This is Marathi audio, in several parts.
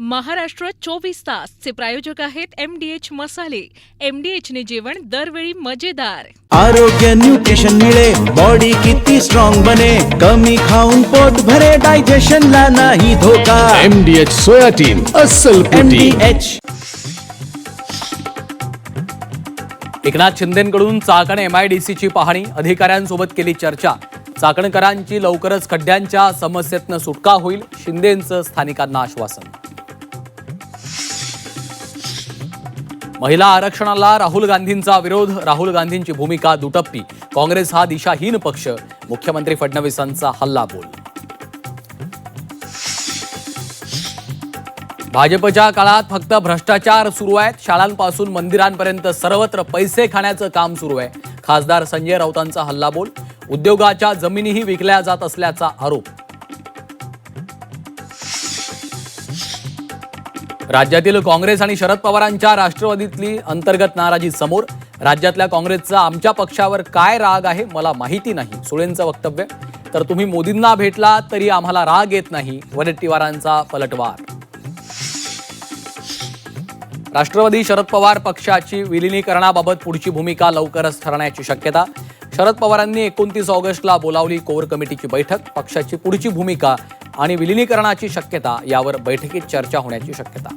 महाराष्ट्र 24 तासचे प्रायोजक आहेत MDH मसाले. MDH ने जेवण दरवेळी मजेदार. आरोग्य न्यूट्रिशन मिळे, बॉडी किती स्ट्रॉंग बने, कमी खाऊन पोट भरे, डायजेशन ला नाही धोका. MDH सोया टीन अस्सल protein. MDH. Eknath शिंदेंकडून Chakan MIDC ची पाहणी, अधिकाऱ्यांसोबत केली चर्चा. चाकणकरांची लवकरच खड्ड्यांच्या समस्येतनं सुटका होईल, शिंदेंचं स्थानिकांना आश्वासन. महिला आरक्षणाला राहुल गांधींचा विरोध, राहुल गांधींची भूमिका दुटप्पी. काँग्रेस हा दिशाहीन पक्ष, मुख्यमंत्री फडणवीसांचा हल्लाबोल. भाजपच्या काळात फक्त भ्रष्टाचार सुरू आहेत, शाळांपासून मंदिरांपर्यंत सर्वत्र पैसे खाण्याचं काम सुरू आहे. खासदार संजय राऊतांचा हल्लाबोल. उद्योगाच्या जमिनीही विकल्या जात असल्याचा आरोप. राज्यातील काँग्रेस आणि शरद पवारांच्या राष्ट्रवादीतली अंतर्गत नाराजी समोर. राज्यातल्या काँग्रेसचा आमच्या पक्षावर काय राग आहे मला माहिती नाही, सुळेंचं वक्तव्य. तर तुम्ही मोदींना भेटला तरी आम्हाला राग येत नाही, वडेट्टीवारांचा पलटवार. राष्ट्रवादी शरद पवार पक्षाची विलिनीकरणाबाबत पुढची भूमिका लवकरच ठरण्याची शक्यता. शरद पवारांनी 29 ऑगस्टला बोलावली कोर कमिटीची बैठक. पक्षाची पुढची भूमिका आणि विलिनीकरणाची शक्यता यावर बैठकीत चर्चा होण्याची शक्यता.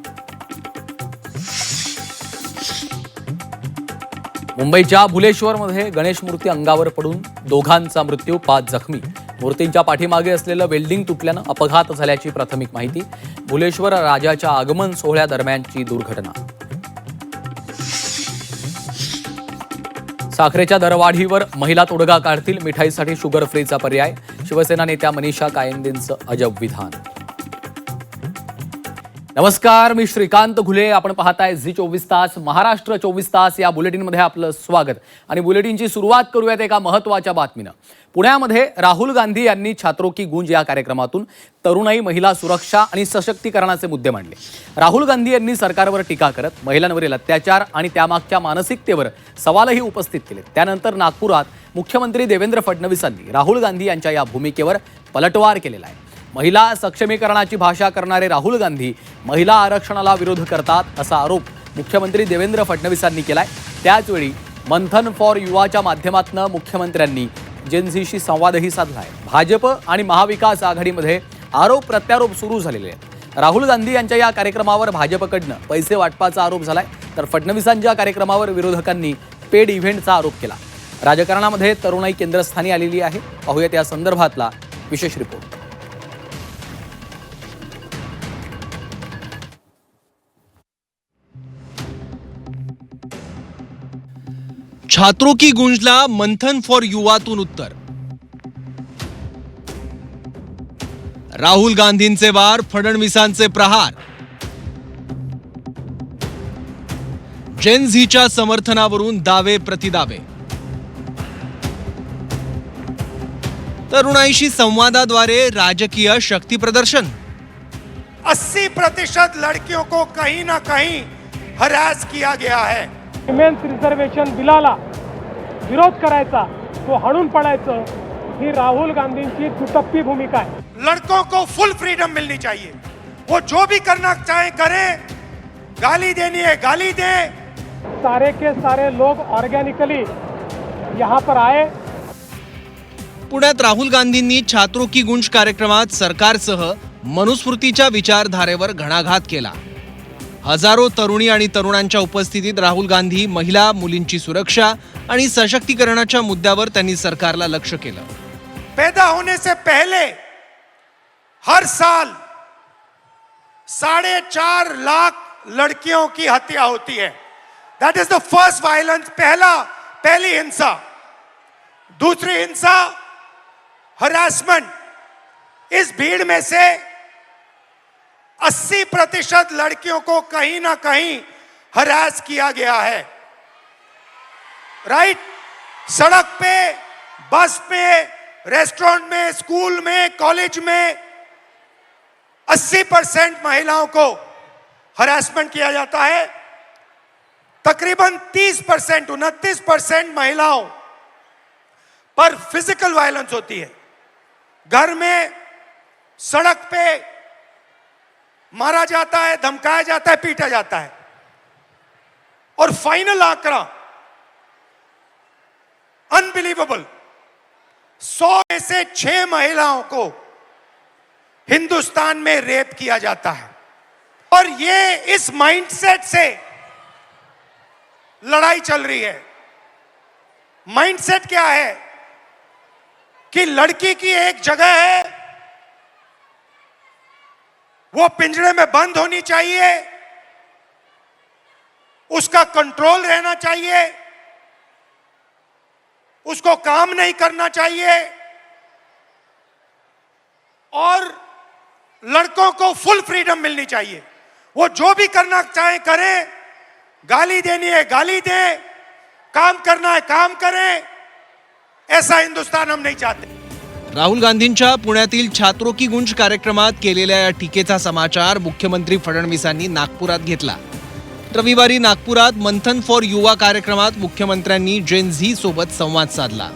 मुंबईच्या भुलेश्वरमध्ये गणेश मूर्ती अंगावर पडून दोघांचा मृत्यू, 5 जखमी. मूर्तींच्या पाठीमागे असलेलं वेल्डिंग तुटल्यानं अपघात झाल्याची प्राथमिक माहिती. भुलेश्वर राजाच्या आगमन सोहळ्यादरम्यानची दुर्घटना. साखरेच्या दरवाढीवर महिला तोडगा काढतील, मिठाईसाठी शुगर फ्रीचा पर्याय. शिवसेना नेत्या मनीषा कायंदेंचं अजब विधान. नमस्कार, मी श्रीकांत घुले. आपण पाहताय झी24 तास, महाराष्ट्र 24 तास या बुलेटिनमध्ये आपलं स्वागत. आणि बुलेटिनची सुरुवात करूयात एका महत्त्वाच्या बातमीनं. पुण्यामध्ये राहुल गांधी यांनी छात्रों की गूंज या कार्यक्रमातून तरुणाई, महिला सुरक्षा आणि सशक्तीकरणाचे मुद्दे मांडले. राहुल गांधी यांनी सरकारवर टीका करत महिलांवरील अत्याचार आणि त्यामागच्या मानसिकतेवर सवालही उपस्थित केले. त्यानंतर नागपुरात मुख्यमंत्री देवेंद्र फडणवीसांनी राहुल गांधी यांच्या या भूमिकेवर पलटवार केलेला आहे. महिला सक्षमीकरणाची भाषा करणारे राहुल गांधी महिला आरक्षणाला विरोध करतात असा आरोप मुख्यमंत्री देवेंद्र फडणवीसांनी केलाय. त्याचवेळी मंथन फॉर युवाच्या माध्यमातून मुख्यमंत्र्यांनी जेनझीशी संवादही साधलाय. भाजप आणि महाविकास आघाडीमध्ये आरोप प्रत्यारोप सुरू झालेले आहेत. राहुल गांधी यांच्या या कार्यक्रमावर भाजपकडनं पैसे वाटपाचा आरोप झालाय, तर फडणवीसांच्या कार्यक्रमावर विरोधकांनी पेड इव्हेंटचा आरोप केला. राजकारणामध्ये तरुणाई केंद्रस्थानी आलेली आहे. पाहूयात या संदर्भातला विशेष रिपोर्ट. छात्रों की गूंजला मंथन फॉर युवातून उत्तर. राहुल गांधींचे वार, फडणवीसांचे प्रहार. जेन झीच्या समर्थनावरून दावे प्रतिदावे. तरुणाईशी संवादाद्वारे राजकीय शक्ती प्रदर्शन. 80% लड़कियों को कहीं ना कहीं हरास किया गया है. विमेन्स रिझर्वेशन बिलाला विरोध करायचा, तो हाणून पडायचं, ही राहुल गांधींची दुटप्पी भूमिका आहे. लड़कों को फुल फ्रीडम मिलनी चाहिए, वो जो भी करना चाहे करें. गाली देनी है गाली दे. सारे के सारे लोग ऑर्गेनिकली यहाँ पर आए. पुण्यात राहुल गांधींनी छात्रों की गूंज कार्यक्रमात सरकारसह मनुस्मृतीच्या विचारधारेवर घणाघात केला. हजारो तरुणी आणि तरुणांच्या उपस्थितीत राहुल गांधी महिला, मुलींची सुरक्षा आणि सशक्तीकरणाच्या मुद्द्यावर त्यांनी सरकारला लक्ष केलं. पैदा होने से पहले हर साल 4.5 लाख लड़कियों की हत्या होती है. That is the first violence. पहली हिंसा. दूसरी हिंसा हरासमेंट. इस भीड़ में से 80% लड़कियों को कहीं ना कहीं हरास किया गया है. राइट? सड़क पे, बस पे, रेस्टोरेंट में, स्कूल में, कॉलेज में 80% महिलाओं को हरासमेंट किया जाता है. तकरीबन 30%, 29% महिलाओं पर फिजिकल वायलेंस होती है. घर में, सड़क पे, मारा जाता है, धमकाया जाता है, पीटा जाता है। और फाइनल आंकड़ा अनबिलीवेबल, 100 में से 6 महिलाओं को हिंदुस्तान में रेप किया जाता है। और ये इस माइंडसेट से लड़ाई चल रही है। माइंडसेट क्या है कि लड़की की एक जगह है, वो पिंजरे में बंद होनी चाहिए, उसका कंट्रोल रहना चाहिए, उसको काम नहीं करना चाहिए, और लड़कों को फुल फ्रीडम मिलनी चाहिए। वो जो भी करना चाहे करें, गाली देनी है गाली दें, काम करना है काम करें। ऐसा हिंदुस्तान हम नहीं चाहते। राहुल गांधींच्या पुण्यातील छात्रों की गुंज कार्यक्रमात केलेल्या या टीकेचा समाचार मुख्यमंत्री फडणवीसांनी नागपुरात घेतला। रविवारी नागपुरात मंथन फॉर युवा कार्यक्रमात मुख्यमंत्र्यांनी जेन झी सोबत संवाद साधला।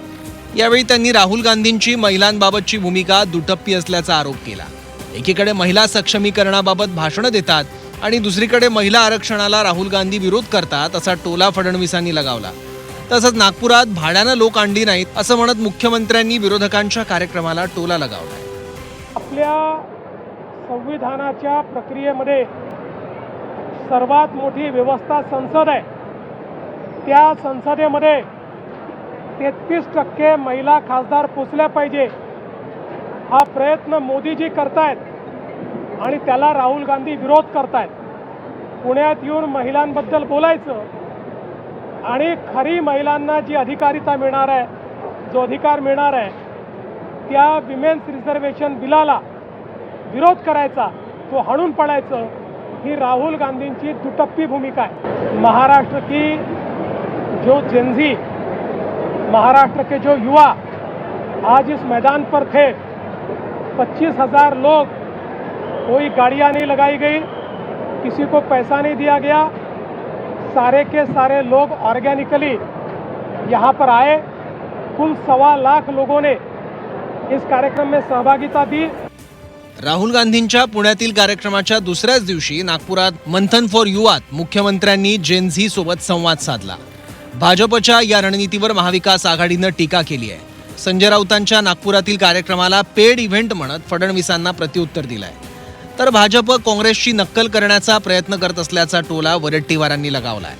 यावेळी त्यांनी राहुल गांधींची महिलांबाबतची भूमिका दुटप्पी असल्याचा आरोप केला। एकीकडे महिला सक्षमीकरणाबाबत भाषणं देतात आणि दुसरीकडे महिला आरक्षणाला राहुल गांधी विरोध करतात असा टोला फडणवीसांनी लगावला। तसंच नागपुरात भाड्यानं लोक आणली नाहीत असं म्हणत मुख्यमंत्र्यांनी विरोधकांच्या कार्यक्रमाला टोला लगावला। आपल्या संविधानाच्या प्रक्रियेमध्ये सर्वात मोठी व्यवस्था संसद आहे। त्या संसदेमध्ये 33% महिला खासदार पोचल्या पाहिजे हा प्रयत्न मोदीजी करतायत आणि त्याला राहुल गांधी विरोध करतायत। पुण्यात येऊन महिलांबद्दल बोलायचं आणि खरी महिलांना जी अधिकारिता मिळणार आहे, जो अधिकार मिळणार आहे, त्या विमेन्स रिझर्वेशन बिलाला विरोध करायचा, तो हाणून पडायचं, ही राहुल गांधींची दुटप्पी भूमिका है। महाराष्ट्र की जो जेनजी, महाराष्ट्र के जो युवा आज इस मैदान पर थे, 25,000 लोग, कोई गाड़ियाँ नहीं लगाई गई, किसी को पैसा नहीं दिया गया, सारे के सारे लोग ऑर्गेनिकली यहाँ पर आए। कुल 1.25 लाख लोगों ने इस कार्यक्रम में सहभागिता दी। राहुल गांधींच्या पुण्यातील कार्यक्रमाच्या दुसऱ्याच दिवशी नागपुरात मंथन फॉर युवात मुख्यमंत्र्यांनी जेन झी सोबत संवाद साधला। भाजपच्या या रणनीतीवर महाविकास आघाडीनं टीका केली आहे। संजय राऊतांच्या नागपुरातील कार्यक्रमाला पेड इव्हेंट म्हणत फडणवीसांना प्रत्युत्तर दिलंय। तर भाजप काँग्रेसची नक्कल करण्याचा प्रयत्न करत असल्याचा टोला वरट्टीवारांनी लगावलाय।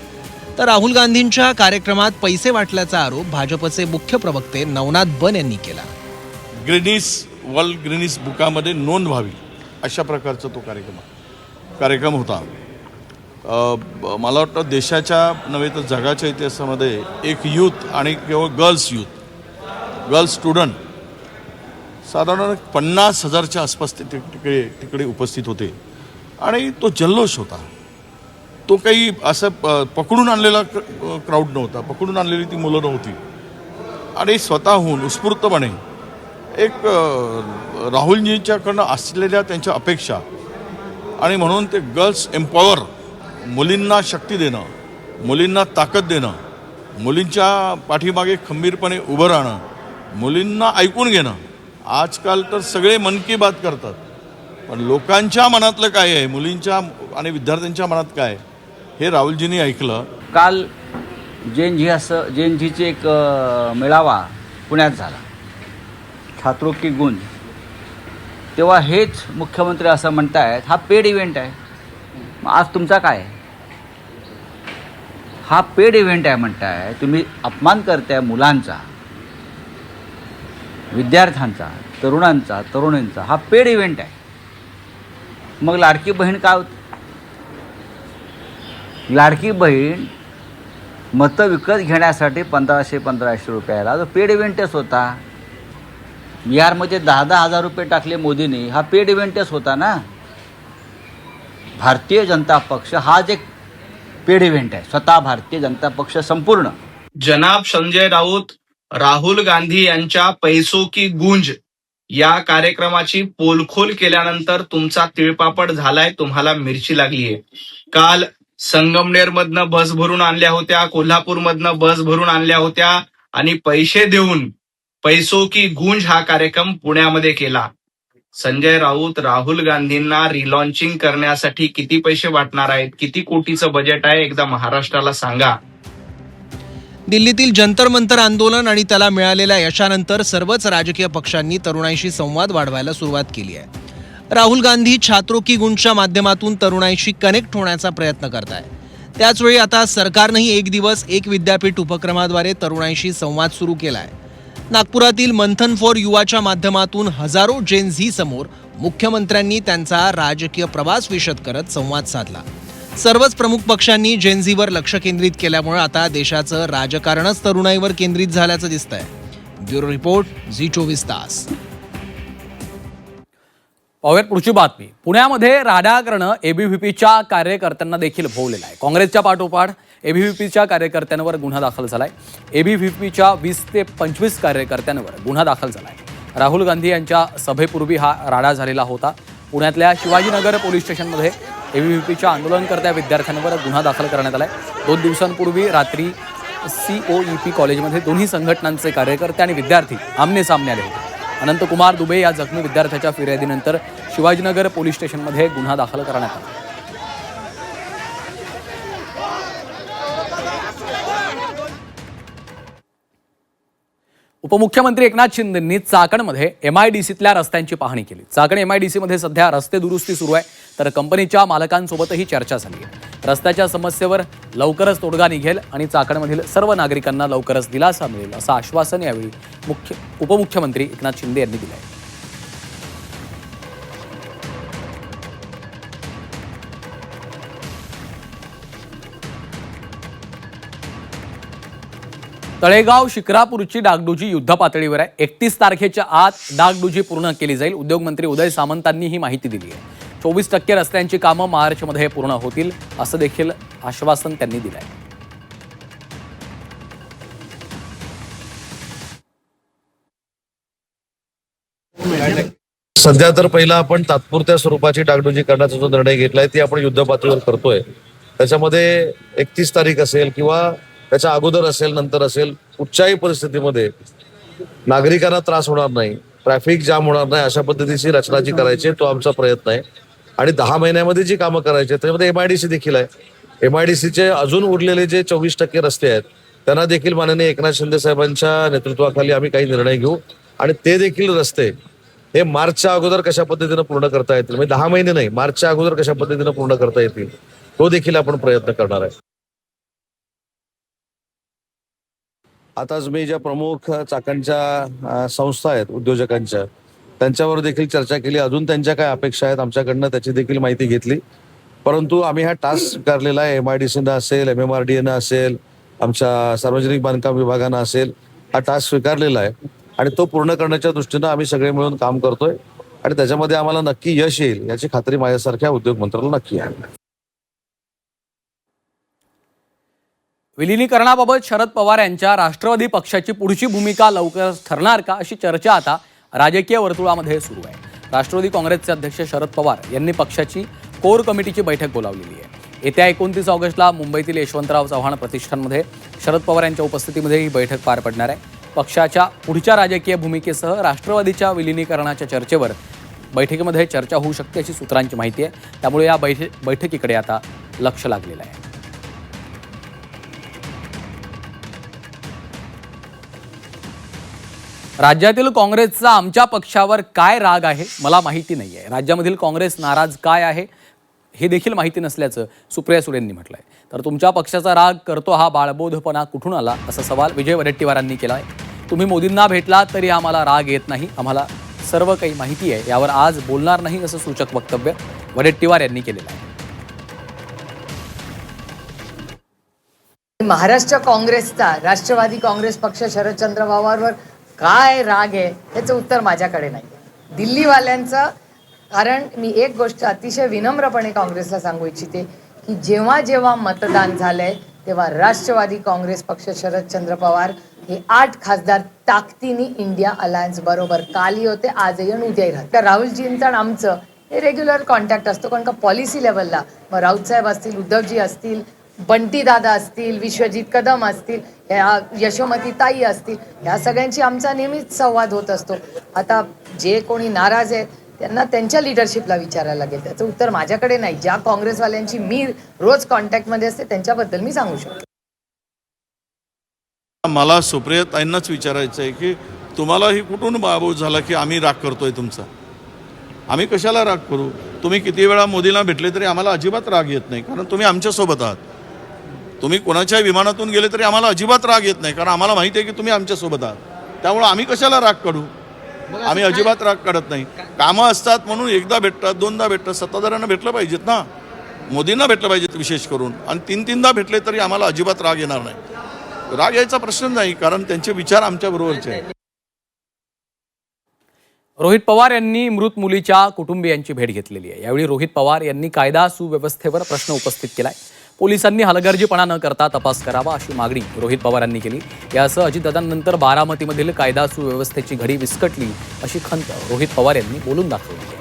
तर राहुल गांधींच्या कार्यक्रमात पैसे वाटल्याचा आरोप भाजपचे मुख्य प्रवक्ते नवनाथ बन यांनी केला। वर्ल्ड गिनीज बुकामध्ये नोंद व्हावी अशा प्रकारचा तो कार्यक्रम होता। मला वाटतं देशाच्या नव्हे तर जगाच्या इतिहासामध्ये एक यूथ आणि केवळ गर्ल्स स्टुडंट साधारण 50,000च्या आसपास तिकडे उपस्थित होते आणि तो जल्लोष होता। तो काही असं पकडून आणलेला क्राऊड नव्हता, पकडून आणलेली ती मुलं नव्हती आणि स्वतःहून उत्स्फूर्तपणे एक राहुलजींच्याकडनं असलेल्या त्यांच्या अपेक्षा आणि म्हणून ते गर्ल्स एम्पॉवर, मुलींना शक्ती देणं, मुलींना ताकद देणं, मुलींच्या पाठीमागे खंबीरपणे उभं राहणं, मुलींना ऐकून घेणं। आजकाल तर सगळे मन की बात करतात, पण लोकांच्या मनातलं काय आहे, मुलींच्या आणि विद्यार्थ्यांच्या मनात काय, हे राहुलजींनी ऐकलं। काल जेन झीचे एक मेळावा पुण्यात झाला, छात्रों की गुंज। तेव्हा हेच मुख्यमंत्री असं म्हणतायत हा पेड इव्हेंट आहे। मग आज तुमचा काय? हा पेड इव्हेंट आहे म्हणताय, तुम्ही अपमान करताय मुलांचा, विद्यार्थ्यांचा, तरुणांचा, तरुणींचा। हा पेड इव्हेंट आहे। मग लाडकी बहीण काय होती? लाडकी बहीण मतं विकत घेण्यासाठी 1500 रुपयाला जो पेड इव्हेंटच होता। बिहारमध्ये 10,000 रुपये टाकले मोदींनी, हा पेड इव्हेंटच होता ना। भारतीय जनता पक्ष हाच एक पेड इव्हेंट आहे, स्वतः भारतीय जनता पक्ष संपूर्ण। जनाब संजय राऊत राहुल गांधी यांच्या पैसों की गूंज या कार्यक्रमाची पोलखोल केल्यानंतर तुमचा तिळपापड झालाय, तुम्हाला मिरची लागलीये। काल संगमनेरमधनं बस भरून आणल्या होत्या, कोल्हापूरमधनं बस भरून आणल्या होत्या आणि पैसे देऊन पैसों की गूंज हा कार्यक्रम पुण्यामध्ये केला। संजय राऊत राहुल गांधींना रिलॉन्चिंग करण्यासाठी किती पैसे वाटणार आहेत, किती कोटीचं बजेट आहे, एकदा महाराष्ट्राला सांगा. दिल्लीतील जंतर मंतर आंदोलन आणि त्याला मिळालेल्या यशानंतर सर्वच राजकीय पक्षांनी तरुणाईशी संवाद वाढवायला सुरुवात केली आहे. राहुल गांधी छात्रों की गुंजच्या माध्यमातून तरुणाईशी कनेक्ट होण्याचा प्रयत्न करत आहे. त्याचवेळी आता सरकारनंही एक दिवस एक विद्यापीठ उपक्रमाद्वारे तरुणाईशी संवाद सुरू केला आहे. नागपुरातील मंथन फॉर युवाच्या माध्यमातून हजारो जेन झी समोर मुख्यमंत्र्यांनी त्यांचा राजकीय प्रवास विशद करत संवाद साधला. सर्वच प्रमुख पक्षांनी जेन झीवर लक्ष केंद्रित केल्यामुळे आता देशाचं राजकारणच तरुणाईवर केंद्रित झाल्याचं दिसतंय. ब्युरो रिपोर्ट, झी 24 तास. पाहूयात पुढची बातमी. पुण्यामध्ये राडाकरणं एबीव्हीपीच्या कार्यकर्त्यांना देखील भोवलेलं आहे. काँग्रेसच्या पाठोपाठ एबीव्हीपीच्या कार्यकर्त्यांवर गुन्हा दाखल झालाय. एबीव्हीपीच्या 20 ते 25 कार्यकर्त्यांवर गुन्हा दाखल झालाय. राहुल गांधी यांच्या सभेपूर्वी हा राडा झालेला होता. पुण्यातल्या शिवाजीनगर पोलीस स्टेशनमध्ये एबीव्हीपीच्या आंदोलनकर्त्या विद्यार्थ्यांवर गुन्हा दाखल करण्यात आलाय. 2 दिवसांपूर्वी रात्री COEP कॉलेजमध्ये दोन्ही संघटनांचे कार्यकर्ते आणि विद्यार्थी आमने-सामने आले होते. अनंतकुमार दुबे या जखमी विद्यार्थ्याच्या फिर्यादीनंतर शिवाजीनगर पोलीस स्टेशनमध्ये गुन्हा दाखल करण्यात आला. उपमुख्यमंत्री एकनाथ शिंदेंनी चाकणमध्ये MIDCतल्या रस्त्यांची पाहणी केली. चाकण MIDCमध्ये सध्या रस्ते दुरुस्ती सुरू आहे, तर कंपनीच्या मालकांसोबतही चर्चा झाली आहे. रस्त्याच्या समस्येवर लवकरच तोडगा निघेल आणि चाकणमधील सर्व नागरिकांना लवकरच दिलासा मिळेल असं आश्वासन यावेळी उपमुख्यमंत्री एकनाथ शिंदे यांनी दिलं आहे. तळेगाव शिक्रापूरची डागडुजी युद्धपातळीवर आहे. 31 तारखेच्या आत डागडुजी पूर्ण केली जाईल. उद्योगमंत्री उदय सामंतांनी ही माहिती दिली आहे. 24% रस्त्यांची कामं मार्चमध्ये पूर्ण होतील असं देखील आश्वासन त्यांनी दिलं आहे. सध्या तर पहिला आपण तात्पुरत्या स्वरूपाची डागडुजी करण्याचा जो निर्णय घेतलाय ती आपण युद्ध पातळीवर करतोय. त्याच्यामध्ये 31 तारीख असेल किंवा त्याच्या अगोदर असेल, नंतर असेल, कुठच्याही परिस्थितीमध्ये नागरिकांना त्रास होणार नाही, ट्रॅफिक जाम होणार नाही अशा पद्धतीची रचना जी करायची तो आमचा प्रयत्न आहे. आणि 10 महिन्यामध्ये जी कामं करायची त्याच्यामध्ये MIDC देखील आहे. MIDCचे अजून उरलेले जे 24% रस्ते आहेत त्यांना देखील माननीय एकनाथ शिंदे साहेबांच्या नेतृत्वाखाली आम्ही काही निर्णय घेऊ आणि ते देखील रस्ते हे मार्चच्या अगोदर कशा पद्धतीनं पूर्ण करता येतील, म्हणजे 10 महिने नाही, मार्चच्या अगोदर कशा पद्धतीनं पूर्ण करता येतील तो देखील आपण प्रयत्न करणार आहे. आताच मी ज्या प्रमुख चाकणच्या संस्था आहेत उद्योजकांच्या त्यांच्यावर देखील चर्चा केली. अजून त्यांच्या काय अपेक्षा आहेत आमच्याकडनं त्याची देखील माहिती घेतली. परंतु आम्ही हा टास्क स्वीकारलेला आहे. MIDCनं असेल, MMRDAनं असेल, आमच्या सार्वजनिक बांधकाम विभागानं असेल, हा टास्क स्वीकारलेला आहे आणि तो पूर्ण करण्याच्या दृष्टीनं आम्ही सगळे मिळून काम करतोय आणि त्याच्यामध्ये आम्हाला नक्की यश येईल याची खात्री माझ्यासारख्या उद्योग मंत्र्याला नक्की आहे. विलिनीकरणाबाबत शरद पवार यांच्या राष्ट्रवादी पक्षाची पुढची भूमिका लवकरच ठरणार का अशी चर्चा आता राजकीय वर्तुळामध्ये सुरू आहे. राष्ट्रवादी काँग्रेसचे अध्यक्ष शरद पवार यांनी पक्षाची कोर कमिटीची बैठक बोलावलेली आहे. येत्या 29 ऑगस्टला मुंबईतील यशवंतराव चव्हाण प्रतिष्ठानमध्ये शरद पवार यांच्या उपस्थितीमध्ये ही बैठक पार पडणार आहे. पक्षाच्या पुढच्या राजकीय भूमिकेसह राष्ट्रवादीच्या विलिनीकरणाच्या चर्चेवर बैठकीमध्ये चर्चा होऊ शकते अशी सूत्रांची माहिती आहे. त्यामुळे या बैठकीकडे आता लक्ष लागलेलं आहे. राज्यातील काँग्रेसचा आमच्या पक्षावर काय राग आहे मला माहिती नाही आहे. राज्यामधील काँग्रेस नाराज काय आहे हे देखील माहिती नसल्याचं सुप्रिया सुळेंनी म्हटलंय. तर तुमच्या पक्षाचा राग करतो हा बाळबोधपणा कुठून आला असा सवाल विजय वडेट्टीवारांनी केला आहे. तुम्ही मोदींना भेटलात तरी आम्हाला राग येत नाही, आम्हाला सर्व काही माहिती आहे, यावर आज बोलणार नाही असं सूचक वक्तव्य वडेट्टीवार यांनी केलेलं आहे. महाराष्ट्र काँग्रेसचा राष्ट्रवादी काँग्रेस पक्ष शरदचंद्र पवारवर काय राग आहे याचं उत्तर माझ्याकडे नाही. दिल्लीवाल्यांचं कारण मी एक गोष्ट अतिशय विनम्रपणे काँग्रेसला सांगू इच्छिते की जेव्हा जेव्हा मतदान झालंय तेव्हा राष्ट्रवादी काँग्रेस पक्ष शरदचंद्र पवार हे 8 खासदार ताकदीने इंडिया अलायन्स बरोबर कालही होते, आजही आणि उद्याही राहतात. तर राहुलजींचं आणि आमचं हे रेग्युलर कॉन्टॅक्ट असतो, कारण का पॉलिसी लेवलला मग राऊत साहेब असतील, उद्धवजी असतील, बंटी दादा असतील, विश्वजित कदम असतील, ह्या यशोमती ताई असतील, ह्या सगळ्यांची आमचा नेहमीच संवाद होत असतो. आता जे कोणी नाराज आहेत त्यांना त्यांच्या लिडरशिपला विचारायला लागेल. त्याचं उत्तर माझ्याकडे नाही. ज्या काँग्रेसवाल्यांची मी रोज कॉन्टॅक्टमध्ये असते त्यांच्याबद्दल मी सांगू शकतो. मला सुप्रियाताईंनाच विचारायचं आहे की तुम्हालाही कुठून बाबू झाला की आम्ही राग करतोय तुमचा? आम्ही कशाला राग करू? तुम्ही किती वेळा मोदीला भेटले तरी आम्हाला अजिबात राग येत नाही, कारण तुम्ही आमच्यासोबत आहात. तुम्ही कोणाच्या विमानातून गेले तरी आम्हाला अजिबात राग येत नाही, कारण आम्हाला माहिती आहे की तुम्ही आमच्यासोबत आहात. त्यामुळे आम्ही कशाला राग काढू? आम्ही अजिबात राग काढत नाही. कामं असतात म्हणून एकदा भेटतात, दोनदा भेटतात. सत्ताधाऱ्यांना भेटलं पाहिजेत ना, मोदींना भेटलं पाहिजेत विशेष करून. आणि 3-3दा भेटले तरी आम्हाला अजिबात राग येणार नाही. राग यायचा प्रश्न नाही, कारण त्यांचे विचार आमच्या बरोबरचे आहेत. रोहित पवार यांनी मृत मुलीच्या कुटुंबियांची भेट घेतलेली आहे. यावेळी रोहित पवार यांनी कायदा सुव्यवस्थेवर प्रश्न उपस्थित केलाय. पोलिसांनी हलगर्जीपणा न करता तपास करावा अशी मागणी रोहित पवार यांनी केली. यासह अजितदादांनंतर बारामतीमधील कायदा सुव्यवस्थेची घडी विस्कटली अशी खंत रोहित पवार यांनी बोलून दाखवली आहे.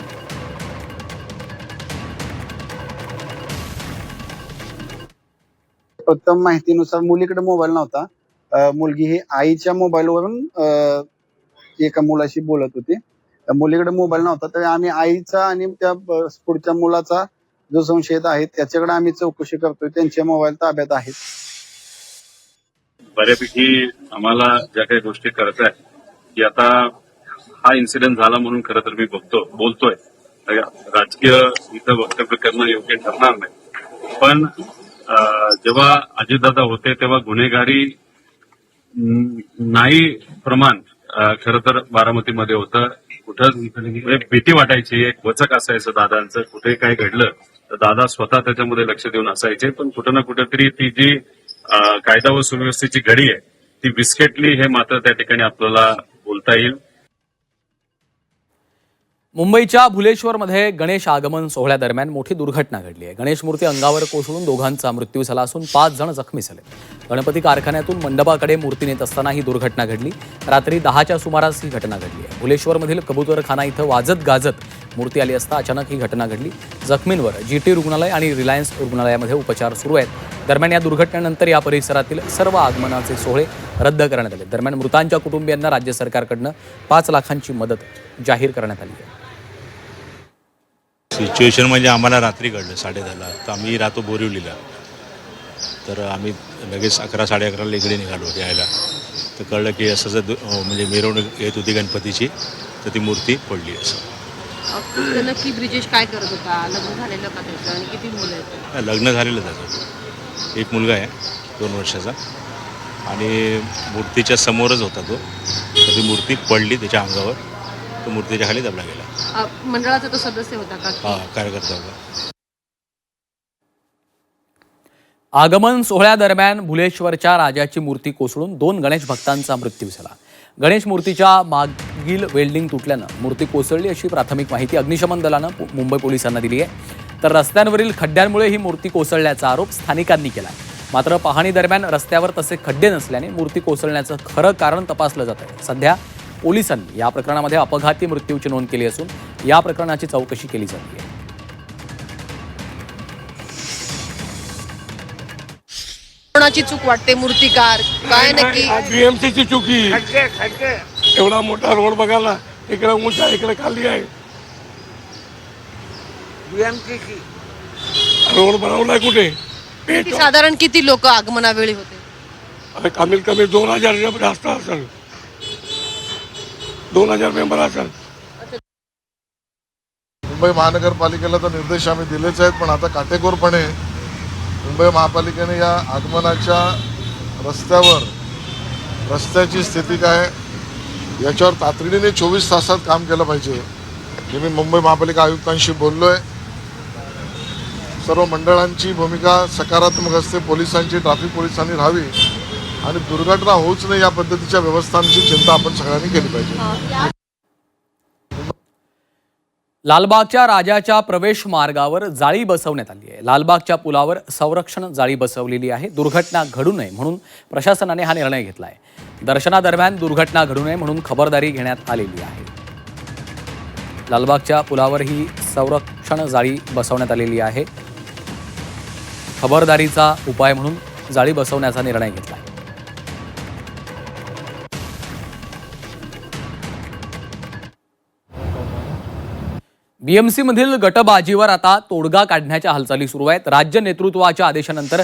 प्रथम माहितीनुसार मुलीकडे मोबाईल नव्हता. मुलगी ही आईच्या मोबाईलवरून एका मुलाशी बोलत होती. मुलीकडे मोबाईल नव्हता, तर आम्ही आईचा आणि त्या पुढच्या मुलाचा जो संशयित आहे त्याच्याकडे आम्ही चौकशी करतोय. त्यांचे मोबाईल ताब्यात आहेत. बऱ्यापैकी आम्हाला ज्या काही गोष्टी करत आहे की आता हा इन्सिडेंट झाला म्हणून खरं तर मी बोलतोय. राजकीय इथं वक्तव्य करणं योग्य ठरणार नाही, पण जेव्हा अजितदादा होते तेव्हा गुन्हेगारी नाही प्रमाण खरं तर बारामतीमध्ये होतं. कुठं भीती वाटायची, एक वचक असायचं दादांचं. कुठे काय घडलं तर दादा स्वतः त्याच्यामध्ये लक्ष देऊन असायचे. पण कुठं ना कुठेतरी ती जी कायदा व सुव्यवस्थेची घडी आहे ती विस्कटली, हे मात्र त्या ठिकाणी आपल्याला बोलता येईल. मुंबईच्या भुलेश्वरमध्ये गणेश आगमन सोहळ्यादरम्यान मोठी दुर्घटना घडली आहे. गणेश मूर्ती अंगावर कोसळून दोघांचा मृत्यू झाला असून 5 जण जखमी झाले. गणपती कारखान्यातून मंडपाकडे मूर्ती नेत असताना ही दुर्घटना घडली. रात्री 10च्या सुमारास ही घटना घडली आहे. भुलेश्वरमधील कबूतरखाना इथं वाजत गाजत मूर्ती आली असता अचानक ही घटना घडली. जखमींवर जीटी रुग्णालय आणि रिलायन्स रुग्णालयामध्ये उपचार सुरू आहेत. दरम्यान या दुर्घटनेनंतर या परिसरातील सर्व आगमनाचे सोहळे रद्द करण्यात आले. दरम्यान मृतांच्या कुटुंबियांना राज्य सरकारकडनं 5 लाखांची मदत जाहीर करण्यात आली आहे. सिच्युएशन म्हणजे आम्हाला रात्री कळलं 10:30ला. तर आम्ही राहतो बोरिवलीला, तर आम्ही लगेच 11-11:30 इकडे निघालो यायला. तर कळलं की असं जर म्हणजे मिरवणूक येत होती गणपतीची, तर ती मूर्ती पडली. असं नक्की ब्रिजेश काय करत होता? लग्न झालेलं का त्याचं? आणि किती मुलं आहेत? लग्न झालेलं त्याचं. एक मुलगा आहे 2 वर्षाचा, आणि मूर्तीच्या समोरच होता तो. तर ती मूर्ती पडली त्याच्या अंगावर. तो मूर्तीच्या खाली दबला गेला. मंडळाचा तो सदस्य होता का? हा, कार्यकर्ता होता. आगमन सोहळ्यादरम्यान भुलेश्वरच्या राजाची मूर्ती कोसळून 2 गणेश भक्तांचा मृत्यू झाला. गणेश मूर्तीच्या मागील वेल्डिंग तुटल्यानं मूर्ती कोसळली अशी प्राथमिक माहिती अग्निशमन दलानं मुंबई पोलिसांना दिली आहे. तर रस्त्यांवरील खड्ड्यांमुळे ही मूर्ती कोसळल्याचा आरोप स्थानिकांनी केला. मात्र पाहणी दरम्यान रस्त्यावर तसे खड्डे नसल्याने मूर्ती कोसळण्याचं खरं कारण तपासलं जात आहे. सध्या पोलिसांनी या प्रकरणामध्ये अपघाती मृत्यूची नोंद केली असून या प्रकरणाची चौकशी केली जाते आहे. कोणाची चूक वाटते? मूर्तिकार काय नक्की? बीएमसीची चुकी. एवढा मोठा रोड बघायला, इकडे उंच आहे, इकडे खाली आहे. रोड बनवलाय कुठे? साधारण किती लोक आगमनावेळी होते? कमीत कमी 2000 जास्त असेल. 2000 मेंबर असेल. मुंबई महानगरपालिकेला तर निर्देश आम्ही दिलेच आहेत, पण आता काटेकोरपणे मुंबई महापालिकेने या आगमनाच्या रस्त्याची स्थिती काय याच्यावर तातडीने 24 तासात काम केलं पाहिजे. हे मी मुंबई महापालिका आयुक्तांशी बोललोय. सर्व मंडळांची भूमिका सकारात्मक असते. पोलिसांची, ट्रॅफिक पोलिसांनी राहावी आणि दुर्घटना होऊच नाही या पद्धतीच्या व्यवस्थांची चिंता आपण सगळ्यांनी केली पाहिजे. लालबागच्या राजाच्या प्रवेश मार्गावर जाळी बसवण्यात आली आहे. लालबागच्या पुलावर संरक्षण जाळी बसवलेली आहे. दुर्घटना घडू नये म्हणून प्रशासनाने हा निर्णय घेतला आहे. दर्शनादरम्यान दुर्घटना घडू नये म्हणून खबरदारी घेण्यात आलेली आहे. लालबागच्या पुलावर ही संरक्षण जाळी बसवण्यात आलेली आहे. खबरदारीचा उपाय म्हणून जाळी बसवण्याचा निर्णय घेतला आहे. बीएमसी मधील गटबाजीवर आता तोडगा काढण्याच्या हालचाली सुरू आहेत. राज्य नेतृत्वाच्या आदेशानंतर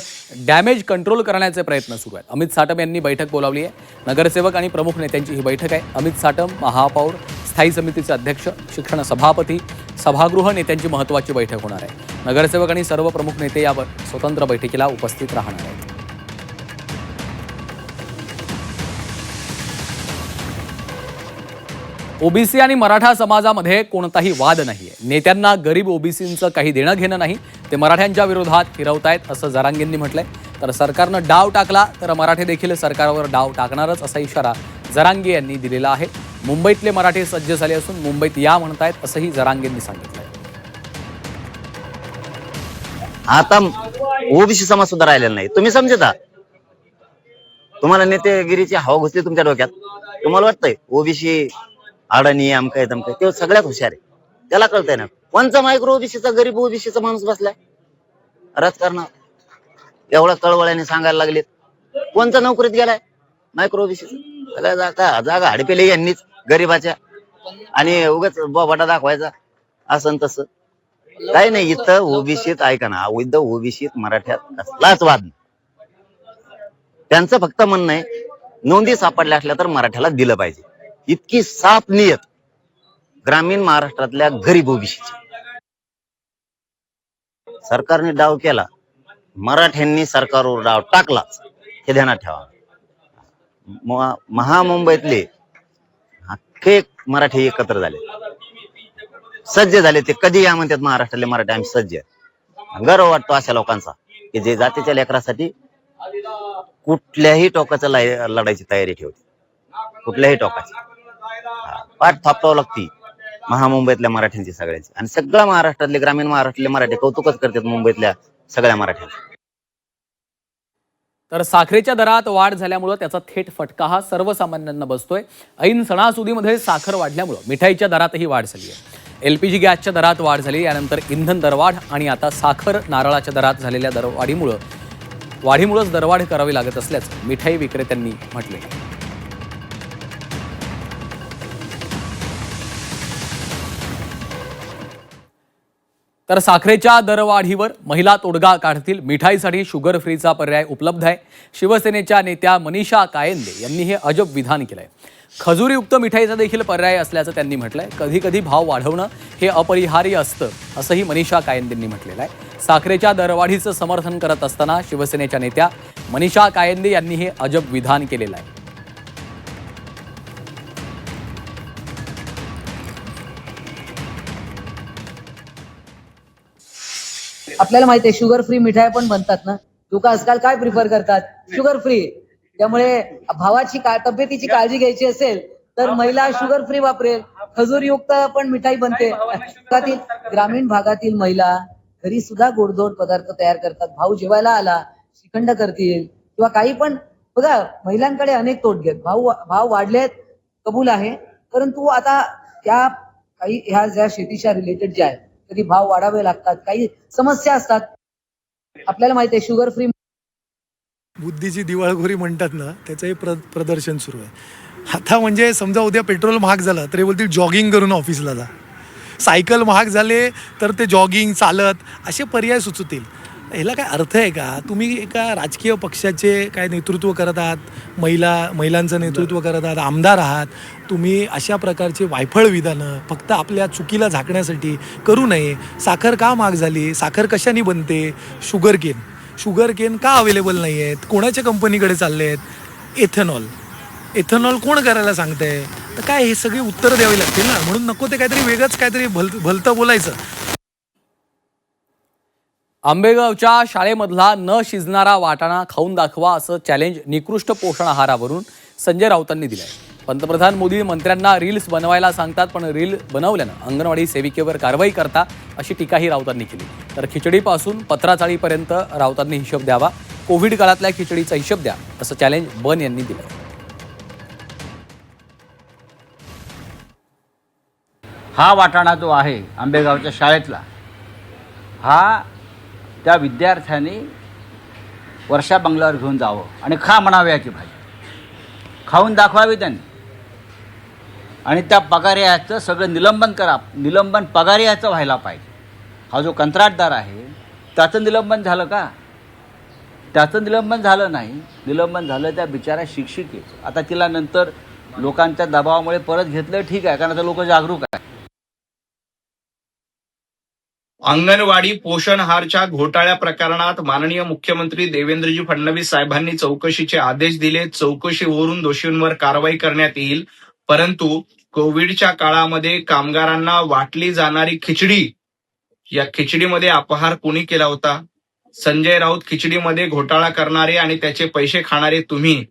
डॅमेज कंट्रोल करण्याचे प्रयत्न सुरू आहेत. अमित साटम यांनी बैठक बोलावली आहे. नगरसेवक आणि प्रमुख नेत्यांची ही बैठक आहे. अमित साटम, महापौर, स्थायी समितीचे अध्यक्ष, शिक्षण सभापती, सभागृह नेत्यांची महत्त्वाची बैठक होणार आहे. नगरसेवक आणि सर्व प्रमुख नेते यावर स्वतंत्र बैठकीला उपस्थित राहणार आहेत. ओबीसी आणि मराठा समाजामध्ये कोणताही वाद नाहीये. नेत्यांना गरीब ओबीसींचं काही देणं घेणं नाही. ते मराठ्यांच्या विरोधात फिरवतायत असं जरांगेंनी म्हटलंय. तर सरकारनं डाव टाकला तर मराठे देखील सरकारवर डाव टाकणारच असा इशारा जरांगे यांनी दिलेला आहे. मुंबईतले मराठे सज्ज झाले असून मुंबईत या म्हणतायत असंही जरांगेंनी सांगितलंय. आता ओबीसी समाज सुद्धा राहिलेला नाही. तुम्ही समजता, तुम्हाला नेतेगिरीची हवा घुसली तुमच्या डोक्यात. तुम्हाला वाटतंय ओबीसी अडाणी आमकाय तमकाय, ते सगळ्यात हुशार आहे. त्याला कळतंय ना कोणचा मायक्रो ओबीसीचा गरीब ओबीसीचा माणूस बसलाय राजकारणात. एवढ्या कळवळ्याने सांगायला लागलेत. कोणचा नोकरीत गेलाय मायक्रो ओबीसीचा? सगळ्या जागा हडपेले यांनीच गरीबाच्या, आणि उगाच बोबाटा दाखवायचा असं तसं काही नाही. इथं ओबीसीत ऐका ना, अवैध ओबीसीत मराठ्यात कसलाच वाद नाही. त्यांचं फक्त म्हणणं आहे नोंदी सापडल्या असल्या तर मराठ्याला दिलं पाहिजे. इतकी साफ नियत ग्रामीण महाराष्ट्रातल्या गरीब ओबीसीची. सरकारने डाव केला, मराठ्यांनी सरकारवर डाव टाकलाच, हे ध्यानात ठेवा. महामुंबईतले अख्खे मराठी एकत्र झाले, सज्ज झाले. ते कधी या म्हणतात महाराष्ट्रातले मराठी आम्ही सज्ज आहे. गर्व वाटतो अशा लोकांचा की जे जातीच्या लेकरासाठी कुठल्याही टोकाचं लढायची तयारी ठेवते. कुठल्याही टोकाची पाठ थापटावं लागती महामुंबईतल्या मराठ्यांची सगळ्यांची. आणि सगळ्या महाराष्ट्रातले ग्रामीण महाराष्ट्रातले मराठी कौतुकच करतात मुंबईतल्या सगळ्या मराठ्यांची. तर साखरेच्या दरात वाढ झाल्यामुळं त्याचा थेट फटका हा सर्वसामान्यांना बसतोय. ऐन सणासुदीमध्ये साखर वाढल्यामुळं मिठाईच्या दरातही वाढ झाली आहे. LPG गॅसच्या दरात वाढ झाली, यानंतर इंधन दरवाढ आणि आता साखर नारळाच्या दरात झालेल्या वाढीमुळंच दरवाढ करावी लागत असल्याचं मिठाई विक्रेत्यांनी म्हटले. तर साखरेच्या दरवाढीवर महिला तोडगा काढतील. मिठाईसाठी शुगर फ्रीचा पर्याय उपलब्ध आहे. शिवसेनेच्या नेत्या मनीषा कायंदे यांनी हे अजब विधान केलंय. खजुरीयुक्त मिठाईचा देखील पर्याय असल्याचं त्यांनी म्हटलंय. कधी कधी भाव वाढवणं हे अपरिहार्य असतं असंही मनीषा कायंदेंनी म्हटलेलं आहे. साखरेच्या दरवाढीचं समर्थन करत असताना शिवसेनेच्या नेत्या मनीषा कायंदे यांनी हे अजब विधान केलेलं आहे. आपल्याला माहिती आहे शुगर फ्री मिठाई पण बनतात ना. लोक आजकाल काय प्रिफर करतात? Sugar free. त्यामुळे भावाची तब्येतीची काळजी घ्यायची असेल तर महिला शुगर फ्री वापरेल. खजूरयुक्त पण मिठाई बनते. ग्रामीण भागातील महिला घरी सुद्धा गोडधोड पदार्थ तयार करतात. भाऊ जेवायला आला, श्रीखंड करतील किंवा काही पण. बघा, महिलांकडे अनेक तोटगे आहेत. भाव वाढलेत, कबूल आहे, परंतु आता त्या काही ह्या ज्या शेतीच्या रिलेटेड ज्या आहेत, कधी भाव वाढावे लागतात, काही समस्या असतात. आपल्याला माहिती आहे शुगर फ्री बुद्धीची दिवाळखोरी म्हणतात ना, त्याचंही प्रदर्शन सुरू आहे आता. म्हणजे समजा उद्या पेट्रोल महाग झालं तरी बोलतील जॉगिंग करून ऑफिसला जा. सायकल महाग झाले तर ते जॉगिंग, चालत असे पर्याय सुचतील. ह्याला काय अर्थ आहे का? तुम्ही एका राजकीय पक्षाचे काय नेतृत्व करत आहात, महिलांचं नेतृत्व करत आहात, आमदार आहात. तुम्ही अशा प्रकारचे वायफळ विधानं फक्त आपल्या चुकीला झाकण्यासाठी करू नये. साखर का महाग झाली? साखर कशाने बनते? शुगर केन का अवेलेबल नाही आहेत? कोणाच्या कंपनीकडे चालले आहेत? इथेनॉल कोण करायला सांगतंय? तर काय हे सगळी उत्तरं द्यावी लागतील ना. म्हणून नको ते काहीतरी वेगळंच काहीतरी भलतं बोलायचं. आंबेगावच्या शाळेमधला न शिजणारा वाटाणा खाऊन दाखवा असं चॅलेंज निकृष्ट पोषण आहारावरून संजय राऊतांनी दिलंय. पंतप्रधान मोदी मंत्र्यांना रील्स बनवायला सांगतात, पण रील बनवल्यानं अंगणवाडी सेविकेवर कारवाई करता अशी टीकाही राऊतांनी केली. तर खिचडीपासून पत्राचाळीपर्यंत राऊतांनी हिशोब द्यावा. कोविड काळातल्या खिचडीचा हिशोब द्या असं चॅलेंज बन यांनी दिलं. हा वाटाणा जो आहे आंबेगावच्या शाळेतला, हा त्या विद्यार्थ्यांनी वर्षा बंगल्यावर घेऊन जावं आणि खा म्हणावे याची भाजी खाऊन दाखवावी त्यांनी. आणि त्या पगारियाचं सगळं निलंबन करा, निलंबन पगारियाचं व्हायला पाहिजे. हा जो कंत्राटदार आहे त्याचं निलंबन झालं का? त्याचं निलंबन झालं नाही. निलंबन झालं त्या बिचाऱ्या शिक्षिकेचं. आता तिला नंतर लोकांच्या दबावामुळे परत घेतलं, ठीक आहे, कारण आता लोक जागरूक आहे. अंगणवाडी पोषण आहारच्या घोटाळ्या प्रकरणात माननीय मुख्यमंत्री देवेंद्रजी फडणवीस साहेबांनी चौकशीचे आदेश दिले. चौकशीवरून दोषींवर कारवाई करण्यात येईल. परंतु कोविडच्या काळामध्ये कामगारांना वाटली जाणारी खिचडी, या खिचडीमध्ये अपहार कोणी केला होता? संजय राऊत खिचडीमध्ये घोटाळा करणारे आणि त्याचे पैसे खाणारे तुम्ही,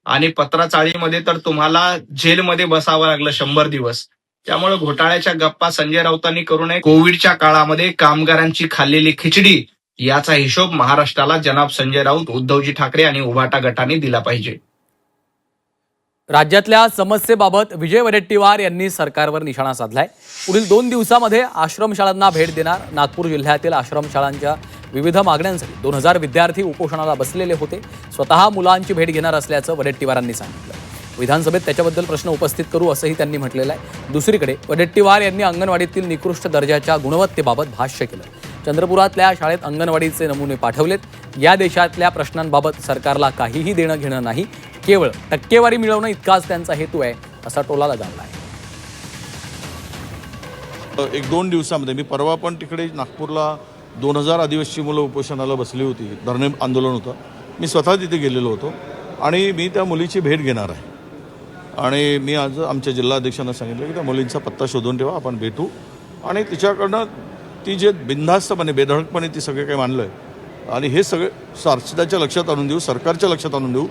आणि पत्राचाळीमध्ये तर तुम्हाला जेलमध्ये बसावं लागलं 100 दिवस. त्यामुळे घोटाळ्याच्या गप्पा संजय राऊतांनी करू नये. कोविडच्या काळामध्ये कामगारांची खाल्लेली खिचडी याचा हिशोब महाराष्ट्राला जनाब संजय राऊत, उद्धवजी ठाकरे आणि उभाटा गटाने दिला पाहिजे. राज्यातल्या समस्येबाबत विजय वडेट्टीवार यांनी सरकारवर निशाणा साधलाय. पुढील 2 दिवसामध्ये आश्रमशाळांना भेट देणार. नागपूर जिल्ह्यातील आश्रमशाळांच्या विविध मागण्यांसाठी 2000 विद्यार्थी उपोषणाला बसलेले होते. स्वतः मुलांची भेट घेणार असल्याचं वडेट्टीवारांनी सांगितलं. विधानसभेत त्याच्याबद्दल प्रश्न उपस्थित करू असंही त्यांनी म्हटलेलं आहे. दुसरीकडे वडेट्टीवार यांनी अंगणवाडीतील निकृष्ट दर्जाच्या गुणवत्तेबाबत भाष्य केलं. चंद्रपुरातल्या शाळेत अंगणवाडीचे नमुने पाठवलेत. या देशातल्या प्रश्नांबाबत सरकारला काहीही देणं घेणं नाही, केवळ टक्केवारी मिळवणं इतकाच त्यांचा हेतू आहे, असा टोला लगावला आहे. 1-2 दिवसामध्ये मी परवा पण तिकडे नागपूरला 2000 आदिवासी मुलं उपोषणाला बसली होती, धरणे आंदोलन होतं. मी स्वतः तिथे गेलेलो होतो आणि मी त्या मुलीची भेट घेणार आहे. आणि मी आज आमच्या जिल्हाध्यक्षांना सांगितलं की त्या मुलींचा पत्ता शोधून ठेवा, आपण भेटू आणि तिच्याकडनं ती जे बिनधास्तपणे बेधडकपणे ती सगळे काही मानलं आहे आणि हे सगळे संसदेच्या लक्षात आणून देऊ, सरकारच्या लक्षात आणून देऊ,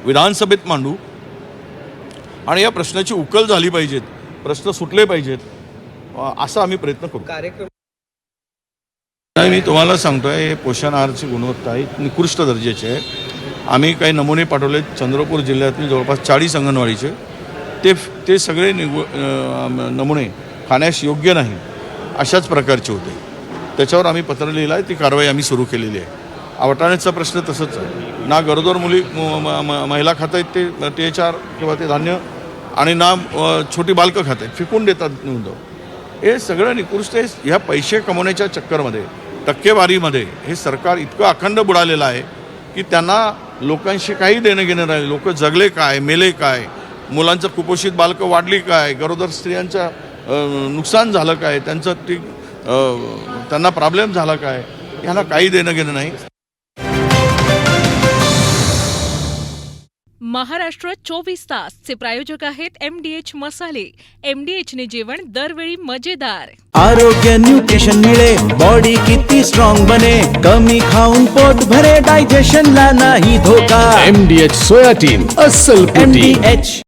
विधानसभेत मांडू आणि या प्रश्नाची उकल झाली पाहिजेत, प्रश्न सुटले पाहिजेत, असा आम्ही प्रयत्न करू. नाही, मी तुम्हाला सांगतोय, हे पोषण आहारची गुणवत्ता ही निकृष्ट दर्जाची आहे. आम्ही काही नमुने पाठवले चंद्रपूर जिल्ह्यातील जवळपास 40 अंगणवाडीचे. ते सगळे नमुने खाण्यास योग्य नाही अशाच प्रकारचे होते. त्याच्यावर आम्ही पत्र लिहिलं आहे, ती कारवाई आम्ही सुरू केलेली आहे. वाटाण्याचा प्रश्न तसंच आहे. ना गरोदर मुली महिला खात आहेत ते THR किंवा ते धान्य, आणि ना छोटी बालकं खात आहेत, फिकून देतात निवडून. हे सगळं निकृष्ट आहे. ह्या पैसे कमवण्याच्या चक्करमध्ये, टक्केवारीमध्ये हे सरकार इतकं अखंड बुडालेलं आहे की त्यांना लोकांशी काही देणं घेणं नाही. लोक जगले काय, मेले काय, मुलांचं कुपोषित बालकं वाढली काय, गरोदर स्त्रियांचं नुकसान झालं काय, त्यांना प्रॉब्लेम झाला काय, ह्यांना काही देणं घेणं नाही. महाराष्ट्र 24 तासचे प्रायोजक आहेत MDH मसाले. MDH ने जेवण दरवेळी मजेदार. आरोग्य न्यूट्रिशन मिळे, बॉडी किती स्ट्रॉंग बने, कमी खाऊन पोट भरे, डायजेशनला नाही धोका. MDH सोयाटीन अस्सल प्रोटीन. MDH